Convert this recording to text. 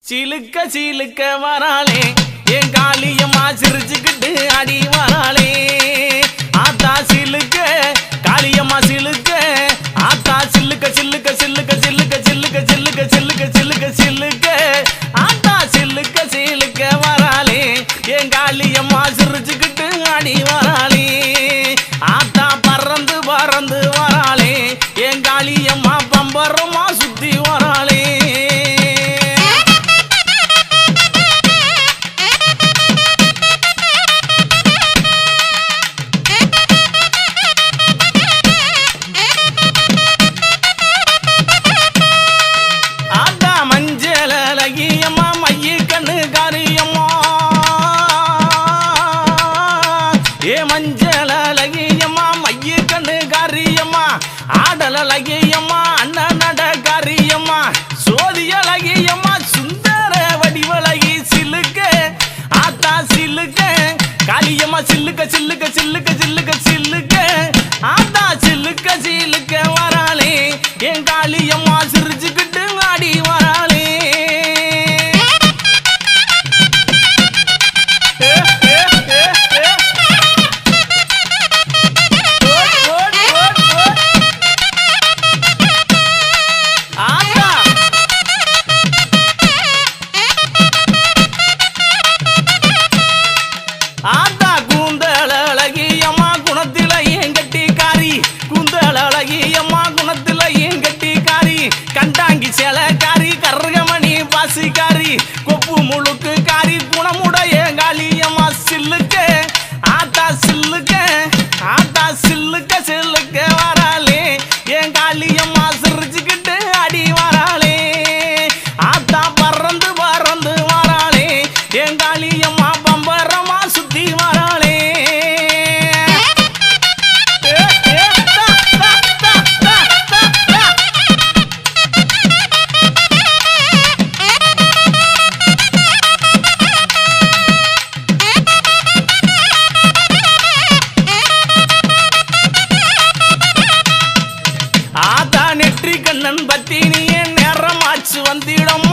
சிலுக்க சிலுக்க வராளே என் காளியம்மா சிரிச்சுக்கிட்டு அடி வராளே ஆத்தா சிலுக்க காளியம்மா சிலுக்க ஆத்தா சிலுக்க சிலுக்க சிலுக்க சிலுக்க சிலுக்க சிலுக்க சிலுக்க சிலுக்க சிலுக்க ஆத்தா சிலுக்க சிலுக்க வராளே என் காளியம்மா சிரிச்சுக்கிட்டு அடி வராளே ஆத்தா பறந்து பறந்து வராளே என் காளியம்மா பம்பரமா சுத்தி வராளே மஞ்சள் அழகியம்மா மைய கண்ணு காரியம்மா ஆடல் அழகியம்மா அண்ணன் நட காரியம்மா சோதி அழகியம்மா சுந்தர வடிவழகி சிலுக்க ஆத்தா சிலுக்க காளியம்மா சில்லுக்க சில்லுக்க சில்லுக்க சில்லுக்க சில்லுக்க ஆத்தா சில்லுக்க சிலுக்க வராளே என் காளியம்மா சிரிச்சுக்கிட்டு ஆடி வராளே ஆத்தா கூந்தல் அழகியம்மா குணத்தில ஏன் கட்டிக்காரி கூந்தல் அழகியம்மா குணத்தில ஏன் கட்டிக்காரி கண்டாங்கி சேலக்காரி கருகமணி பாசிக்காரி கொப்பு முழுக்கு காரி குணமுடைய காளியம்மா சில்லுக்க ஆத்தா சில்லுக்க ஆத்தா சில்லுக்க சில்லுக்க வராளே என் காளியம்மா சிரிச்சுக்கிட்டு அடி வராளே ஆத்தா பறந்து பறந்து வராளே என் காளியம்மா பம்பரமா சுத்தி வராளே ஆத்தா நெற்றி கண்ணன் பத்தினியே நேரமாச்சு வந்திடம்